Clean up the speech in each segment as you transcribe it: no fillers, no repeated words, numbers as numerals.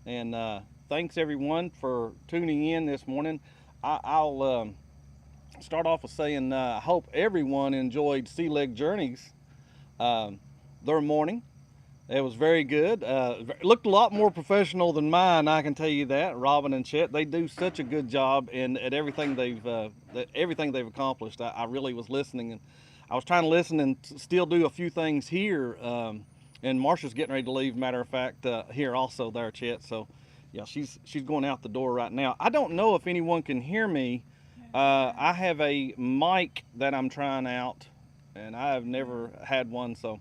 And thanks everyone for tuning in this morning. I'll start off with saying I hope everyone enjoyed Sea Leg Journeys um, their morning. It was very good. It looked a lot more professional than mine, I can tell you that. Robin and Chet, they do such a good job in at everything they've accomplished. I really was listening, and I was trying to listen and still do a few things here. And Marsha's getting ready to leave. Matter of fact, here also there, Chet. So, yeah, she's going out the door right now. I don't know if anyone can hear me. I have a mic that I'm trying out, and I have never had one. So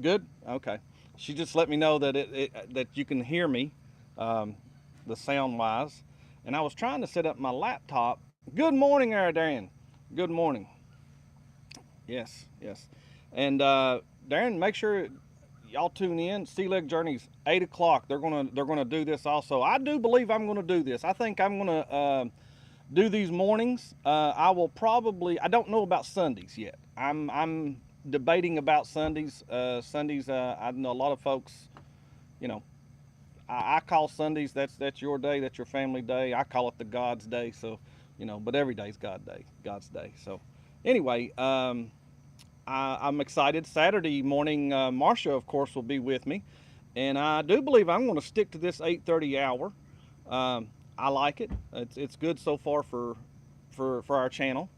good. Okay. She just let me know that that you can hear me, um, the sound wise. And I was trying to set up my laptop. Good morning, Darren. Good morning. Yes, yes. And Darren, make sure y'all tune in. Sea Leg Journeys, 8 o'clock. They're gonna do this also. I do believe I'm gonna do this. I think I'm gonna do these mornings. I will probably. I don't know about Sundays yet. I'm debating about Sundays. Sundays. I know a lot of folks. You know, I call Sundays. That's your day. That's your family day. I call it the God's day. So, but every day's God's day. So, anyway, I'm excited. Saturday morning, Marsha, of course, will be with me, and I do believe I'm going to stick to this 8:30 hour. I like it. It's good so far for our channel.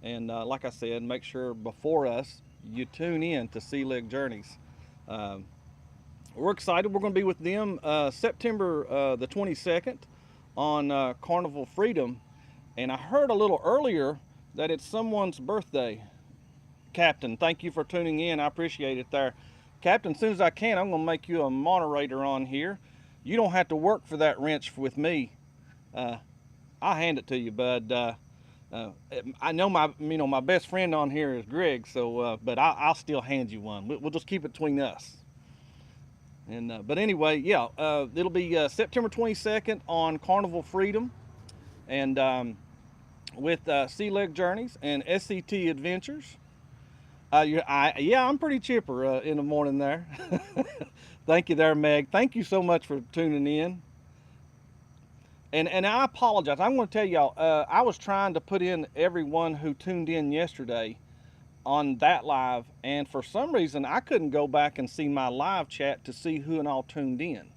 And like I said, make sure before us you tune in to Sea Leg Journeys. Um, we're excited. We're going to be with them September the 22nd on Carnival Freedom. And I heard a little earlier that it's someone's birthday. Captain, thank you for tuning in. I appreciate it there. Captain, as soon as I can, I'm going to make you a moderator on here. You don't have to work for that wrench with me. Uh, I'll hand it to you, bud. Uh, I know my best friend on here is Greg, so but I'll still hand you one. We'll just keep it between us. And but anyway, yeah, it'll be September 22nd on Carnival Freedom, and with Sea Leg Journeys and SCT Adventures. Yeah, I'm pretty chipper in the morning there. Thank you there, Meg. Thank you so much for tuning in. And I apologize. I'm going to tell y'all, I was trying to put in everyone who tuned in yesterday on that live, and for some reason I couldn't go back and see my live chat to see who and all tuned in.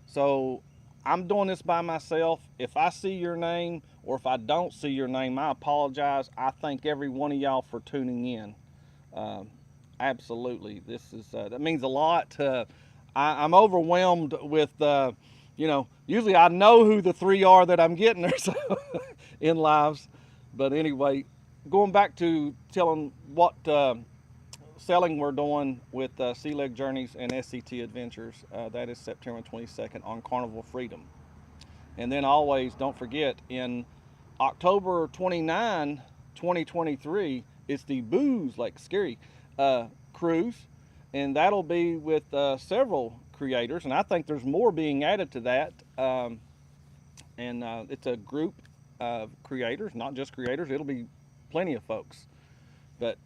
So I'm doing this by myself. If I see your name or if I don't see your name, I apologize. I thank every one of y'all for tuning in. Um, Absolutely, this is that means a lot. I'm overwhelmed with Usually I know who the three are that I'm getting there so in lives, but anyway, going back to telling what selling we're doing with Sea Leg Journeys and SCT Adventures. That is September 22nd on Carnival Freedom, and then always don't forget in October 29, 2023, it's the Booze Like Scary cruise, and that'll be with several creators, and I think there's more being added to that. And it's a group of creators, not just creators. It'll be plenty of folks. But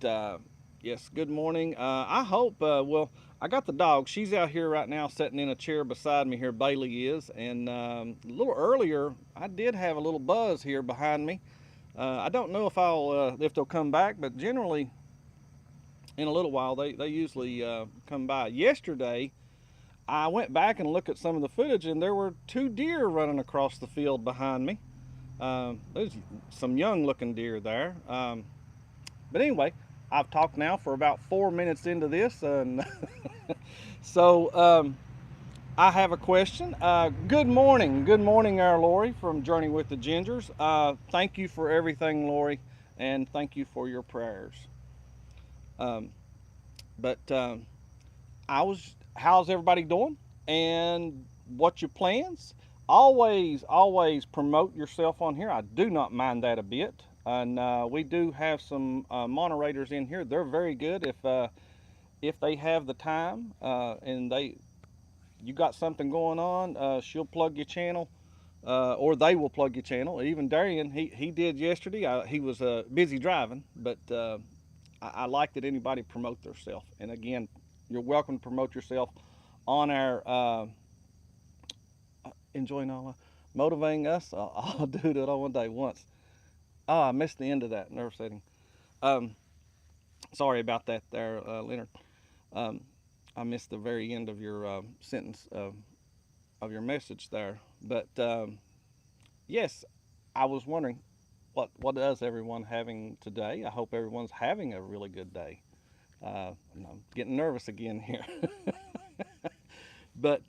yes, good morning. I hope. Well, I got the dog. She's out here right now, sitting in a chair beside me here. Bailey is, and a little earlier, I did have a little buzz here behind me. I don't know if they'll come back, but generally, in a little while, they usually come by. Yesterday, I went back and looked at some of the footage, and there were two deer running across the field behind me. There's some young-looking deer there. But anyway, I've talked now for about 4 minutes into this, and so I have a question. Good morning, our Lori from Journey with the Gingers. Thank you for everything, Lori, and thank you for your prayers. Um, but how's everybody doing? And what's your plans? Always promote yourself on here. I do not mind that a bit. And we do have some moderators in here. They're very good if they have the time and you got something going on. She'll plug your channel. Or they will plug your channel. Even Darian, he did yesterday. He was busy driving, but I like that anybody promote themselves. And again, you're welcome to promote yourself on our enjoying all motivating us. I'll do it all one day once. Oh, I missed the end of that nerve setting. Um, Sorry about that there, Leonard. Um, I missed the very end of your sentence of your message there. But yes, I was wondering what is everyone having today? I hope everyone's having a really good day. I'm getting nervous again here. But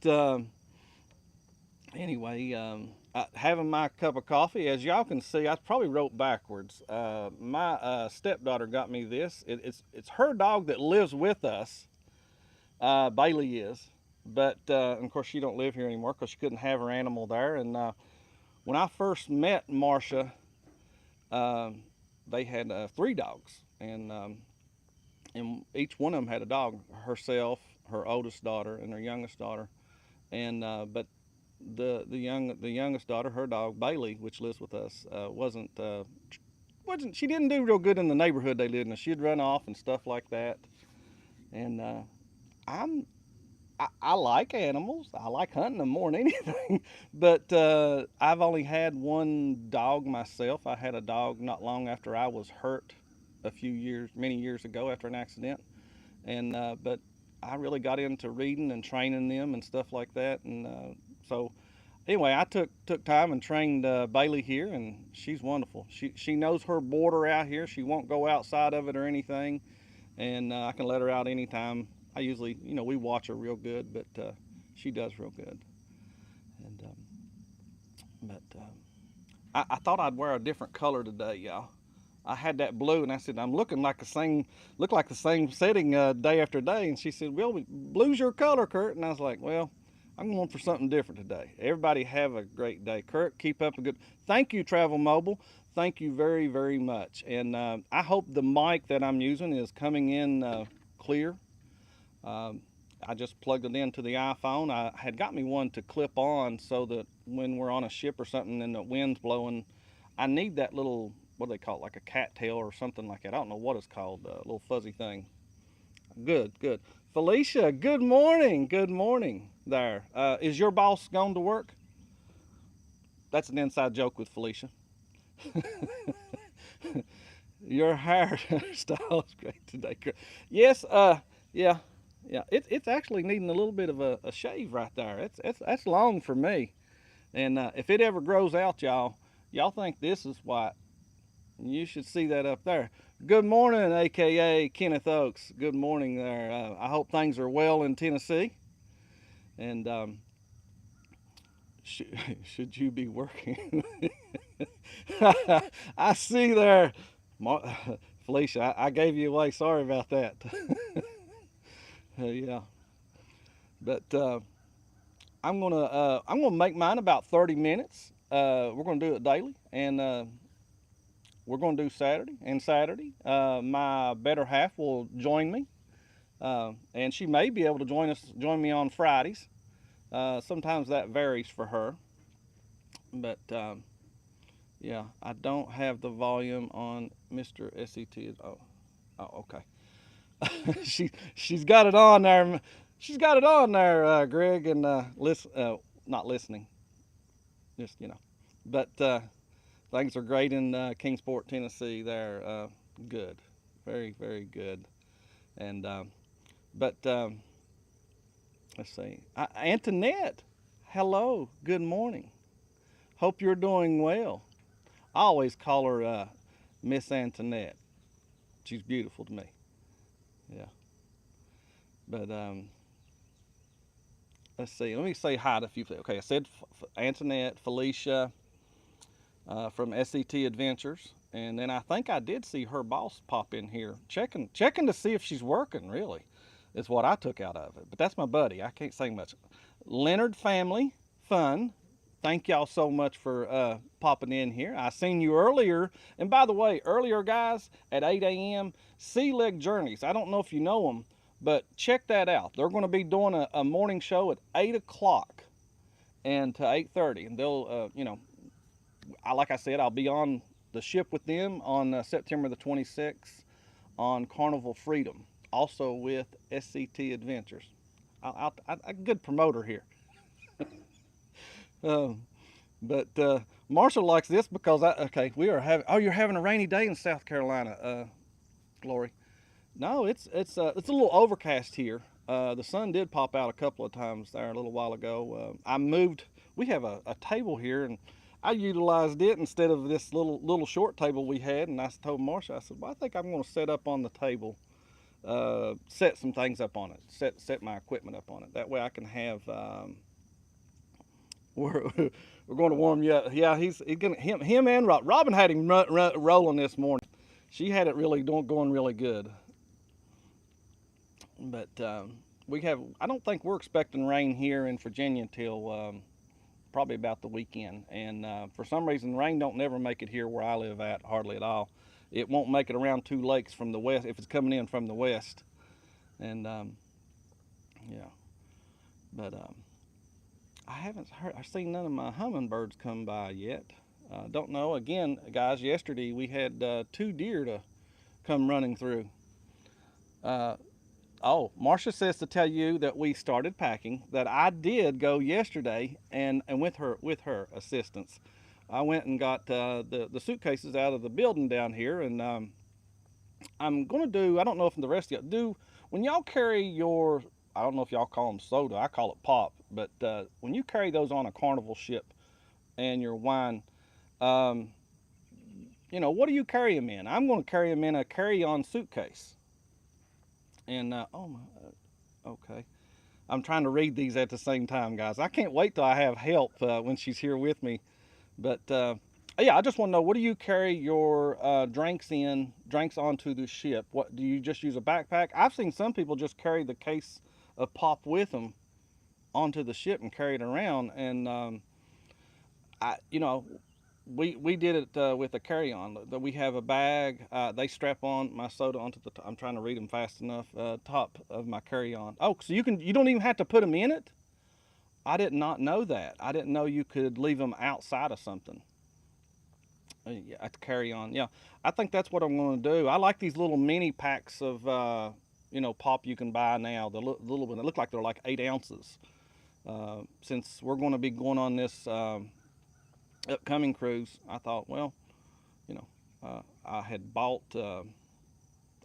anyway, having my cup of coffee. As y'all can see, I probably wrote backwards. My stepdaughter got me this. It's her dog that lives with us. Bailey is, but of course she don't live here anymore because she couldn't have her animal there. And when I first met Marsha, um, they had three dogs, and each one of them had a dog. Herself, her oldest daughter, and her youngest daughter. And but the youngest daughter, her dog Bailey, which lives with us, wasn't she didn't do real good in the neighborhood they lived in. She'd run off and stuff like that. And I'm I like animals. I like hunting them more than anything. But I've only had one dog myself. I had a dog not long after I was hurt many years ago after an accident. And but I really got into reading and training them and stuff like that. And so anyway, I took time and trained Bailey here, and she's wonderful. She knows her border out here. She won't go outside of it or anything, and I can let her out anytime. I usually, we watch her real good, but she does real good. And but I thought I'd wear a different color today, y'all. I had that blue, and I said I'm looking like the same setting day after day. And she said, "Well, blue's your color, Kurt." And I was like, "Well, I'm going for something different today." Everybody have a great day. Kurt, keep up a good. Thank you, Travel Mobile. Thank you very, very much. And I hope the mic that I'm using is coming in clear. Um, I just plugged it into the iPhone. I had got me one to clip on so that when we're on a ship or something and the wind's blowing, I need that little, what do they call it, like a cattail or something like that. I don't know what it's called, a little fuzzy thing. Good, good. Felicia, good morning. Good morning there. Is your boss gone to work? That's an inside joke with Felicia. Your hairstyle is great today. Yes, yeah, yeah. It's actually needing a little bit of a shave right there. That's long for me. And if it ever grows out, y'all think this is white. You should see that up there. Good morning, AKA Kenneth Oaks. Good morning there. I hope things are well in Tennessee. And should you be working? I see there, Felicia. I gave you away. Sorry about that. Yeah, but I'm gonna make mine about 30 minutes. We're gonna do it daily, and we're gonna do Saturday and Saturday. My better half will join me, and she may be able to join me on Fridays. Sometimes that varies for her, but yeah, I don't have the volume on Mr. SET. Oh, okay. She's got it on there. She's got it on there, Greg, and not listening. Just but things are great in Kingsport, Tennessee. There, good, very, very good. And but let's see, Antoinette. Hello, good morning. Hope you're doing well. I always call her Miss Antoinette. She's beautiful to me. Yeah. But let's see. Let me say hi to a few. Okay, I said Antoinette, Felicia from SET Adventures, and then I think I did see her boss pop in here, checking to see if she's working. Really, is what I took out of it. But that's my buddy. I can't say much. Leonard family fun. Thank y'all so much for popping in here. I seen you earlier, and by the way, earlier guys at 8 a.m. Sea Leg Journeys. I don't know if you know them, but check that out. They're going to be doing a morning show at 8 o'clock and to 8:30, and they'll, like I said, I'll be on the ship with them on September the 26th on Carnival Freedom, also with SCT Adventures. A good promoter here. Um, but Marsha likes this because okay, we are having. Oh, you're having a rainy day in South Carolina, Glory. No, it's a little overcast here. The sun did pop out a couple of times there a little while ago. I moved. We have a table here, and I utilized it instead of this little short table we had. And I told Marsha, I said, "Well, I think I'm going to set up on the table, set some things up on it, set my equipment up on it. That way, I can have." We're, we're going to warm you up. Yeah, he's gonna him and Robin had him rolling this morning. She had it really going really good. But we have. I don't think we're expecting rain here in Virginia until probably about the weekend. And for some reason, rain don't never make it here where I live at hardly at all. It won't make it around two lakes from the west if it's coming in from the west. And yeah, but I haven't heard. I've seen none of my hummingbirds come by yet. Don't know. Again, guys, yesterday we had two deer to come running through. Uh, Oh, Marcia says to tell you that we started packing. That I did go yesterday, and with her assistance, I went and got the suitcases out of the building down here, and I'm gonna do. I don't know if the rest of you do. When y'all carry your, I don't know if y'all call them soda. I call it pop. But when you carry those on a Carnival ship and your wine, um, what do you carry them in? I'm gonna carry them in a carry-on suitcase. And oh my, okay. I'm trying to read these at the same time, guys. I can't wait till I have help when she's here with me. But yeah, I just want to know, what do you carry your drinks onto the ship? What do you just use a backpack? I've seen some people just carry the case of pop with them onto the ship and carry it around. And I, we did it with a carry-on. That we have a bag. They strap on my soda onto the. I'm trying to read them fast enough. Top of my carry-on. Oh, so you don't even have to put them in it. I did not know that. I didn't know you could leave them outside of something. Yeah, to carry on. Yeah, I think that's what I'm going to do. I like these little mini packs of pop you can buy now. The little one. They look like they're like 8 ounces. Since we're going to be going on this. Upcoming cruise, I thought, well, I had bought.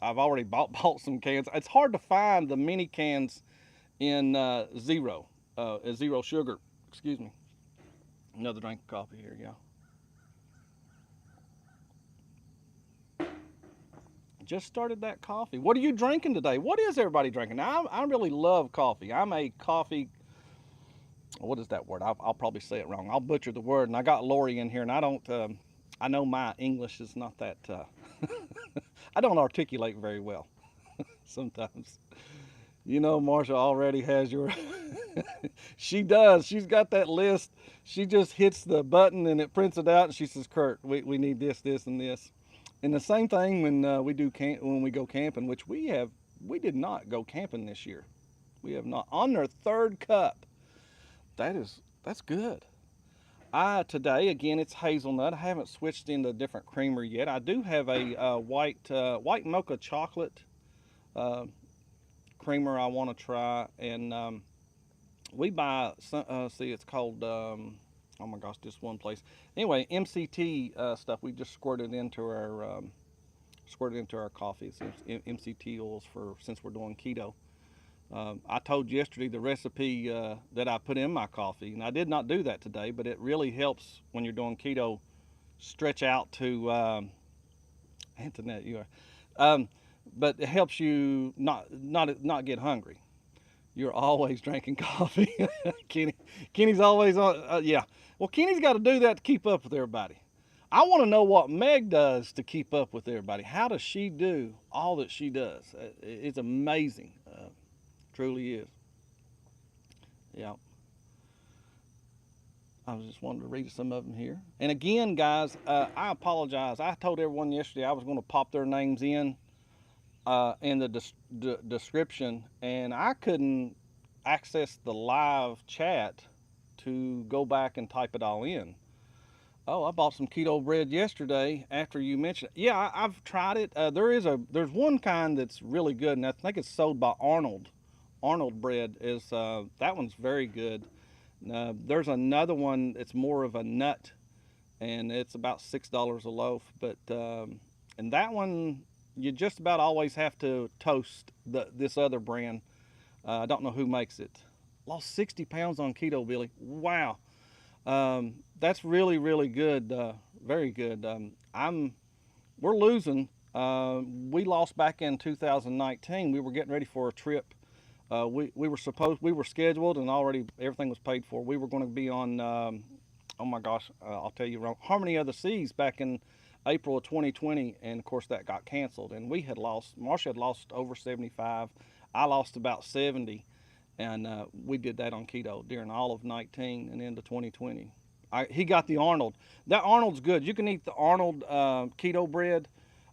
I've already bought some cans. It's hard to find the mini cans in zero sugar. Excuse me. Another drink of coffee here, yeah. Just started that coffee. What are you drinking today? What is everybody drinking? Now, I really love coffee. I'm a coffee. What is that word? I'll probably say it wrong. I'll butcher the word. And I got Lori in here, and I don't. I know my English is not that. I don't articulate very well sometimes. Marsha already has your. She does. She's got that list. She just hits the button and it prints it out, and she says, "Kurt, we need this, this, and this." And the same thing when when we go camping, which we did not go camping this year. We have not on their third cup. That's good. Today again it's hazelnut. I haven't switched into a different creamer yet. I do have a white mocha chocolate creamer I want to try, and we buy some. See, it's called. Oh my gosh, just one place. Anyway, MCT stuff. We just squirted into our coffee. It's MCT oils for since we're doing keto. I told you yesterday the recipe that I put in my coffee, and I did not do that today, but it really helps when you're doing keto. Stretch out to Antoinette, you are, but it helps you not get hungry. You're always drinking coffee, Kenny. Kenny's always on. Yeah, well, Kenny's got to do that to keep up with everybody. I want to know what Meg does to keep up with everybody. How does she do all that she does? It's amazing. Truly is. Yeah. I was just wanting to read some of them here. And again, guys, I apologize. I told everyone yesterday I was going to pop their names in the description, and I couldn't access the live chat to go back and type it all in. Oh, I bought some keto bread yesterday after you mentioned it. Yeah, I've tried it. There's one kind that's really good, and I think it's sold by Arnold. Arnold bread is that one's very good, There's another one. It's more of a nut, and it's about $6 a loaf. But and that one you just about always have to toast this other brand. I don't know who makes it. Lost 60 pounds on keto, Billy. Wow, that's really really good. Very good. We're losing. We lost back in 2019. We were getting ready for a trip. We were scheduled and already everything was paid for. We were going to be on oh my gosh, I'll tell you wrong, Harmony of the Seas back in April of 2020, and of course that got canceled. And we had lost. Marsha had lost over 75. I lost about 70, and we did that on keto during all of 19 and into 2020. He got the Arnold. That Arnold's good. You can eat the Arnold keto bread,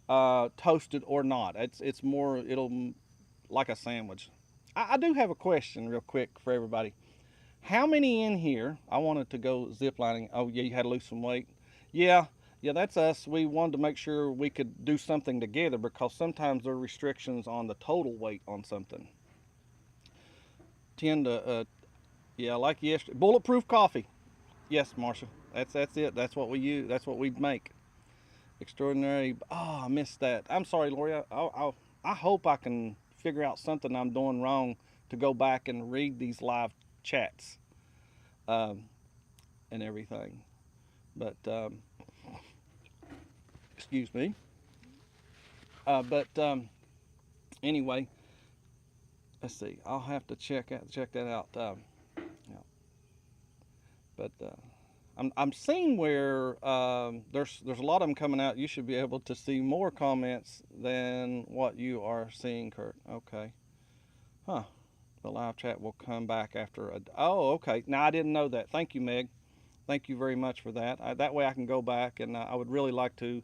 toasted or not. It's more it'll like a sandwich. I do have a question real quick for everybody. How many in here? I wanted to go ziplining. Oh yeah, you had to lose some weight. Yeah, yeah, that's us. We wanted to make sure we could do something together because sometimes there are restrictions on the total weight on something. Tend to, yeah, like yesterday. Bulletproof coffee. Yes, Marsha. That's it. That's what we use. That's what we make. Extraordinary. Oh, I missed that. I'm sorry, Lori. I hope I can figure out something I'm doing wrong to go back and read these live chats um, and everything. But excuse me. But anyway, let's see. I'll have to check that out. Yeah. But I'm seeing where there's a lot of them coming out. You should be able to see more comments than what you are seeing, Kurt. Okay. Huh. The live chat will come back after a. Oh, okay. Now I didn't know that. Thank you, Meg. Thank you very much for that. That way I can go back, and I would really like to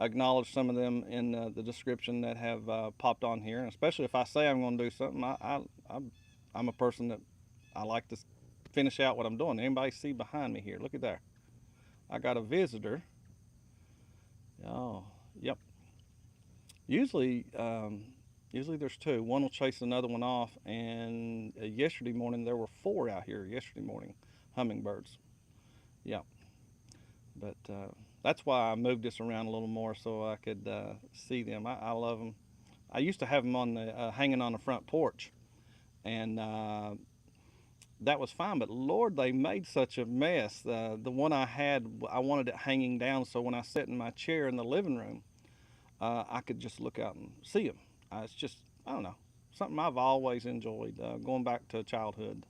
acknowledge some of them in the description that have popped on here, and especially if I say I'm going to do something. I'm a person that I like to finish out what I'm doing. Anybody see behind me here? Look at there. I got a visitor. Oh, yep. Usually, usually there's two. One will chase another one off. And yesterday morning there were four out here. Yesterday morning, hummingbirds. Yep. But that's why I moved this around a little more so I could see them. I love them. I used to have them on the hanging on the front porch, and that was fine. But Lord, they made such a mess. The one I had, I wanted it hanging down so when I sat in my chair in the living room, I could just look out and see them. It's just, I don't know, something I've always enjoyed. Going back to childhood,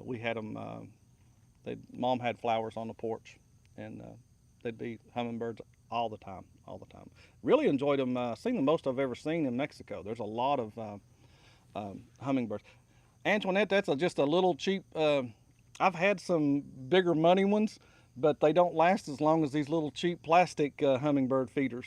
we had them. Mom had flowers on the porch, and they'd be hummingbirds all the time, all the time. Really enjoyed them. Seen the most I've ever seen in Mexico. There's a lot of hummingbirds. Antoinette, that's just a little cheap. I've had some bigger money ones, but they don't last as long as these little cheap plastic hummingbird feeders.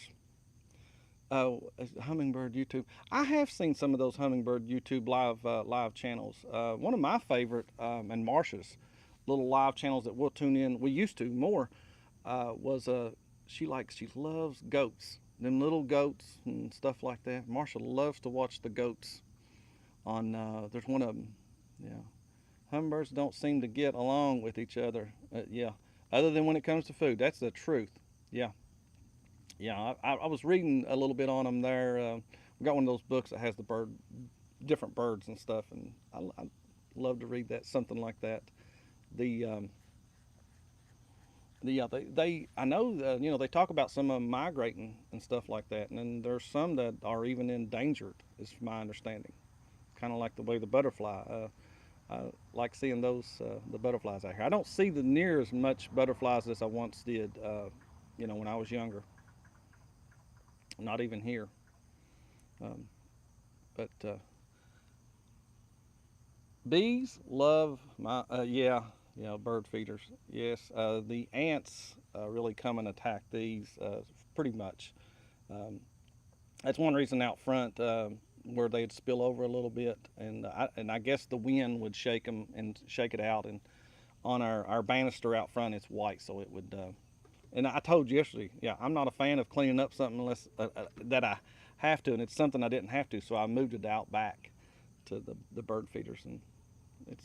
Hummingbird YouTube. I have seen some of those hummingbird YouTube live channels. One of my favorite and Marsha's little live channels that we'll tune in. We used to more was she loves goats, them little goats and stuff like that. Marsha loves to watch the goats. On there's one of them. Yeah, hummingbirds don't seem to get along with each other. Yeah, other than when it comes to food. That's the truth. Yeah. Yeah, I was reading a little bit on them there. We got one of those books that has different birds and stuff, and I love to read that, something like that. The yeah, I know they talk about some of them migrating and stuff like that, and then there's some that are even endangered, is my understanding. Kind of like the way the butterfly. I like seeing those the butterflies out here. I don't see the near as much butterflies as I once did. When I was younger. Not even here. Um, but bees love my bird feeders. Yes, the ants really come and attack these pretty much. Um, that's one reason out front where they'd spill over a little bit, and I guess the wind would shake them and shake it out. And on our banister out front, it's white, so it would. And I told you yesterday, yeah, I'm not a fan of cleaning up something unless that I have to, and it's something I didn't have to, so I moved it out back to the bird feeders, and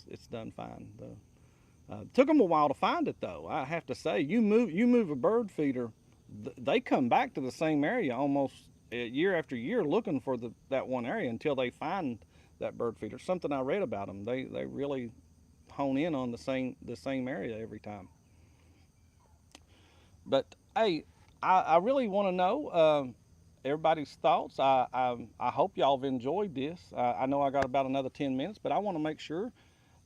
it's done fine. Took them a while to find it though. I have to say, you move a bird feeder, they come back to the same area almost year after year looking for that one area until they find that bird feeder. Something I read about them. They really hone in on the same area every time. But hey, I really want to know everybody's thoughts. I hope y'all have enjoyed this. I know I got about another 10 minutes, but I want to make sure.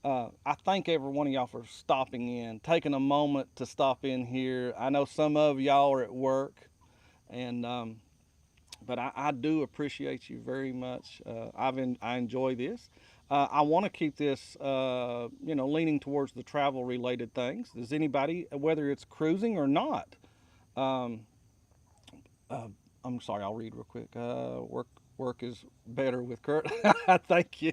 I thank every one of y'all for stopping in, taking a moment to stop in here. I know some of y'all are at work, and but I do appreciate you very much. I enjoy this. I want to keep this, leaning towards the travel related things. Does anybody, whether it's cruising or not, um, uh, I'm sorry, I'll read real quick. Work is better with Kurt. Thank you.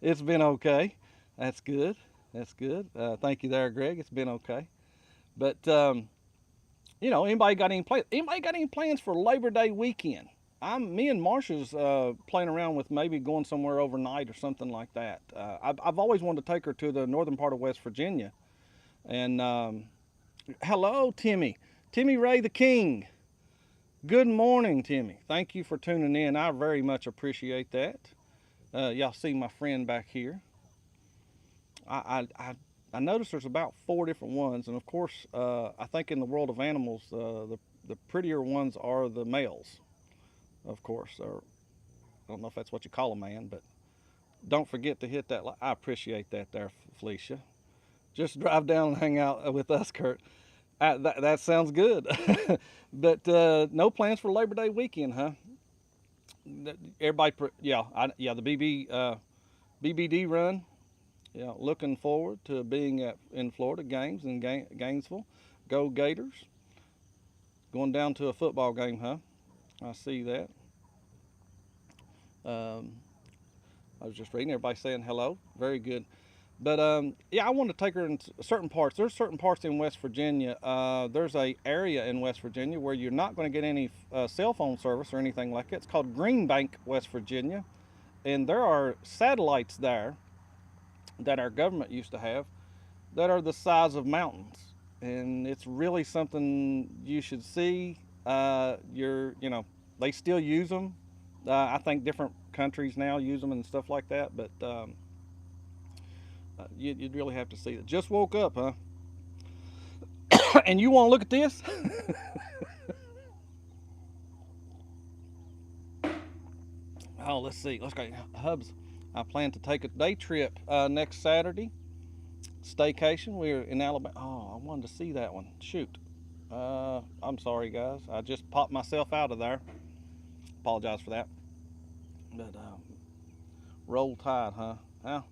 It's been okay. That's good. That's good. Thank you there, Greg. It's been okay. But anybody got any plans? Anybody got any plans for Labor Day weekend? Me and Marsha's playing around with maybe going somewhere overnight or something like that. I've always wanted to take her to the northern part of West Virginia. And hello, Timmy. Timmy Ray the King. Good morning, Timmy. Thank you for tuning in. I very much appreciate that. Y'all see my friend back here. I noticed there's about 4 different ones, and of course, I think in the world of animals, the prettier ones are the males, of course. Or I don't know if that's what you call a man, but don't forget to hit that. I appreciate that there, Felicia. Just drive down and hang out with us, Kurt. That sounds good. But no plans for Labor Day weekend, huh? Everybody, yeah, the BBD run. Yeah, looking forward to being in Florida games in Gainesville. Go Gators! Going down to a football game, huh? I see that. Um, I was just reading everybody saying hello. Very good. But yeah, I want to take her in certain parts. There's certain parts in West Virginia. There's a area in West Virginia where you're not going to get any cell phone service or anything like that. It's called Greenbank, West Virginia, and there are satellites there that our government used to have that are the size of mountains, and it's really something you should see. They still use them. I think different countries now use them and stuff like that, but you'd really have to see it. Just woke up, huh? And you want to look at this? Oh, let's see. Let's go. Hubs. I plan to take a day trip next Saturday. Staycation. We're in Alabama. Oh, I wanted to see that one. Shoot. I'm sorry, guys. I just popped myself out of there. Apologize for that. But roll tide, huh? Well,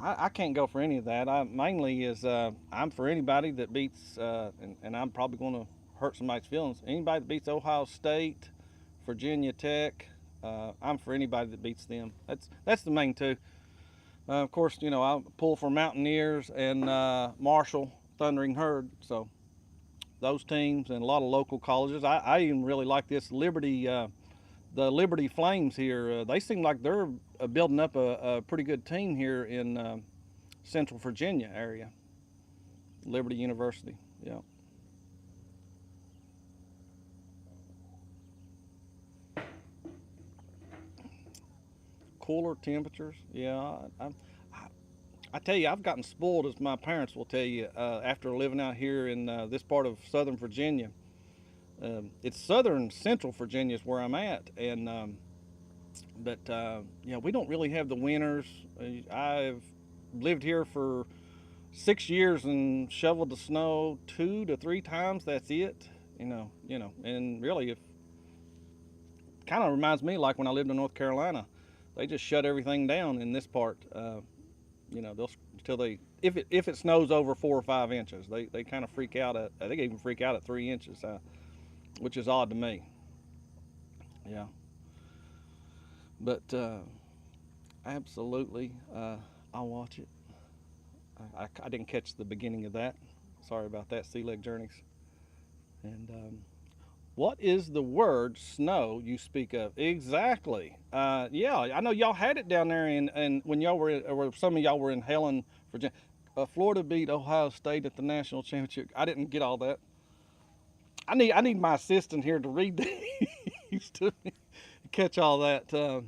I can't go for any of that. I mainly is I'm for anybody that beats, and I'm probably going to hurt somebody's feelings. Anybody that beats Ohio State, Virginia Tech, I'm for anybody that beats them. That's the main two. Of course, I pull for Mountaineers and Marshall Thundering Herd. So those teams and a lot of local colleges. I even really like this Liberty. The Liberty Flames here, they seem like they're building up a pretty good team here in Central Virginia area. Liberty University, yeah. Cooler temperatures, yeah. I tell you, I've gotten spoiled, as my parents will tell you, after living out here in this part of Southern Virginia. It's southern central Virginia is where I'm at, and but we don't really have the winters. I've lived here for 6 years and shoveled the snow 2 to 3 times. That's it. And really, if kind of reminds me like when I lived in North Carolina, they just shut everything down in this part. They'll until they if it snows over 4 or 5 inches, they kind of freak out at. They even freak out at 3 inches, which is odd to me. Yeah. But absolutely, I'll watch it. I didn't catch the beginning of that. Sorry about that, Sea Leg Journeys. And what is the word snow you speak of? Exactly. Yeah, I know y'all had it down there, and when y'all were, or some of y'all were in Helen, Virginia. Florida beat Ohio State at the national championship. I didn't get all that. I need my assistant here to read these to me, catch all that, or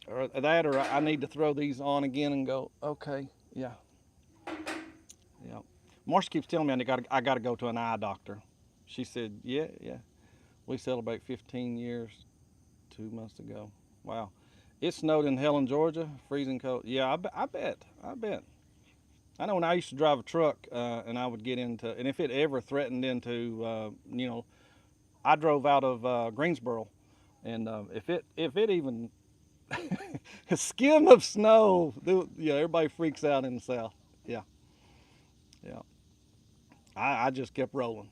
I need to throw these on again and go, okay, yeah, yeah. Marsha keeps telling me I got to go to an eye doctor. She said, yeah, yeah. We celebrate 15 years 2 months ago. Wow. It snowed in Helen, Georgia, freezing cold. Yeah, I bet. I bet. I know when I used to drive a truck, and I would get into, and if it ever threatened into, I drove out of Greensboro, and if it even a skim of snow, yeah, everybody freaks out in the South. Yeah, yeah. I just kept rolling.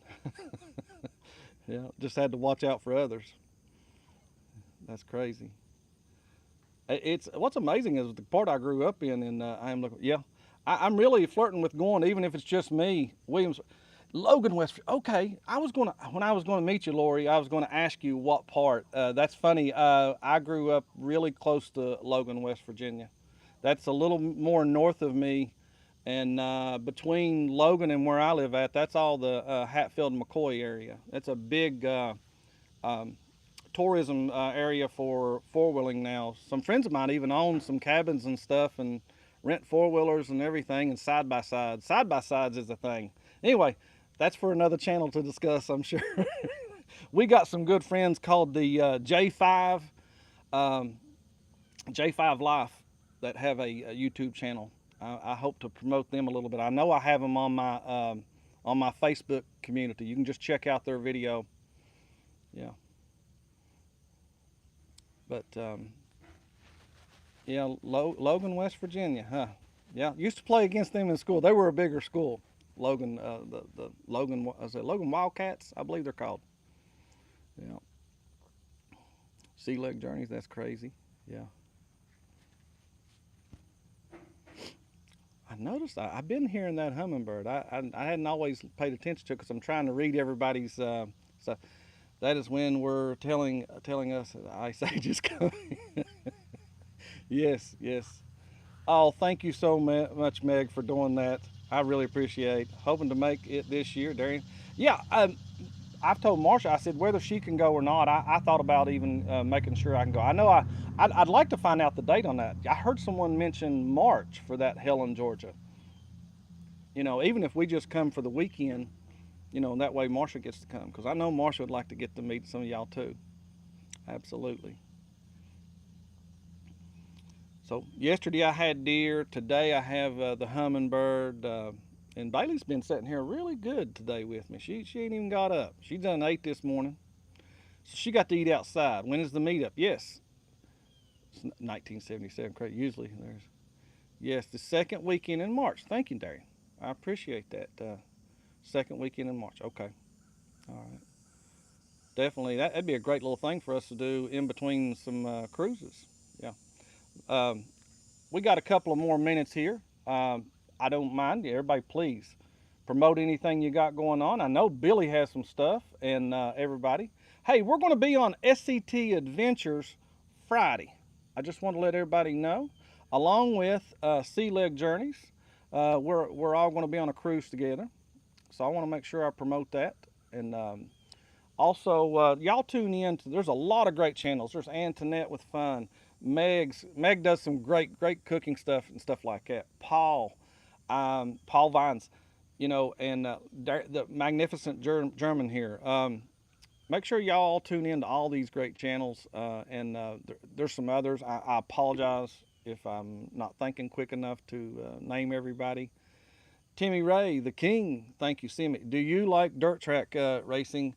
Yeah, just had to watch out for others. That's crazy. It's what's amazing is the part I grew up in, and I am looking. Yeah, I'm really flirting with going, even if it's just me. Williams, Logan, West. Okay, when I was gonna meet you, Lori. I was gonna ask you what part. That's funny. I grew up really close to Logan, West Virginia. That's a little more north of me, and between Logan and where I live at, that's all the Hatfield and McCoy area. That's a big um, tourism area for four-wheeling now. Some friends of mine even own some cabins and stuff and rent four-wheelers and everything, and side-by-sides. Side-by-sides is a thing. Anyway, that's for another channel to discuss, I'm sure. We got some good friends called the J5 um, J5 Life that have a YouTube channel. I hope to promote them a little bit. I know I have them on my Facebook community. You can just check out their video. Yeah. But yeah, Logan, West Virginia, huh? Yeah, used to play against them in school. They were a bigger school. Logan, the Logan, was it Logan Wildcats? I believe they're called. Yeah. Sea Leg Journeys, that's crazy. Yeah. I noticed I've been hearing that hummingbird. I hadn't always paid attention to it because I'm trying to read everybody's stuff. That is when we're telling us that Ice Age is coming. Yes, yes. Oh, thank you so much, Meg, for doing that. I really appreciate. Hoping to make it this year, Darian. Yeah, I've told Marsha. I said whether she can go or not. I thought about even making sure I can go. I know I'd like to find out the date on that. I heard someone mention March for that Helen, Georgia. Even if we just come for the weekend, and that way Marsha gets to come because I know Marsha would like to get to meet some of y'all too. Absolutely. So yesterday I had deer. Today I have the hummingbird. And Bailey's been sitting here really good today with me. She ain't even got up. She done ate this morning. So she got to eat outside. When is the meetup? Yes. It's 1977. Correct. Usually there's. Yes, the second weekend in March. Thank you, Darian. I appreciate that. Second weekend in March. Okay. All right. Definitely. That'd be a great little thing for us to do in between some cruises. Yeah. Um, we got a couple of more minutes here. I don't mind. Everybody, please promote anything you got going on. I know Billy has some stuff, and everybody. Hey, we're going to be on SCT Adventures Friday. I just want to let everybody know, along with Sea Leg Journeys. We're all going to be on a cruise together, so I want to make sure I promote that. And also, y'all tune in. There's a lot of great channels. There's Antoinette with Fun. Meg does some great cooking stuff and stuff like that. Paul Vines, and the magnificent German here. Make sure y'all all tune in to all these great channels, and there's some others. I apologize if I'm not thinking quick enough to name everybody. Timmy Ray, the King, thank you, Simmy. Do you like dirt track racing?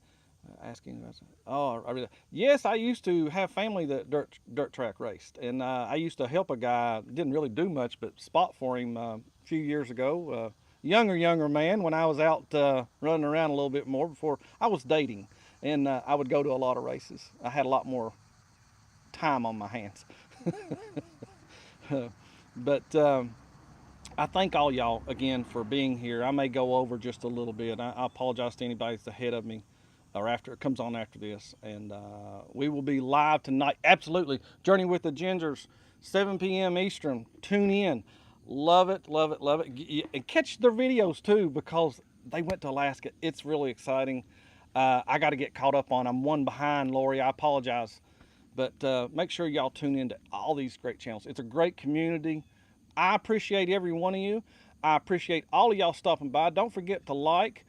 Asking us. Oh, yes, I used to have family that dirt track raced, and I used to help a guy. Didn't really do much, but spot for him a few years ago. Younger man when I was out running around a little bit more before I was dating, and I would go to a lot of races. I had a lot more time on my hands. But I thank all y'all again for being here. I may go over just a little bit. I apologize to anybody that's ahead of me or after it comes on after this. And we will be live tonight. Absolutely. Journey with the Gingers, 7 p.m. Eastern. Tune in. Love it, love it, love it. And catch their videos too because they went to Alaska. It's really exciting. I got to get caught up on. I'm one behind, Lori. I apologize. But make sure y'all tune into all these great channels. It's a great community. I appreciate every one of you. I appreciate all of y'all stopping by. Don't forget to like.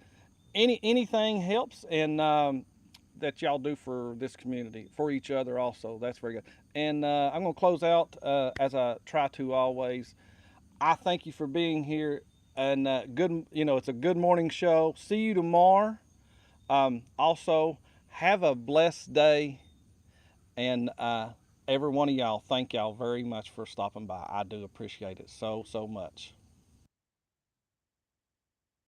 Anything helps, and that y'all do for this community, for each other also. That's very good. And I'm going to close out as I try to always. I thank you for being here, and good. It's a good morning show. See you tomorrow. Also, have a blessed day, and every one of y'all, thank y'all very much for stopping by. I do appreciate it so much.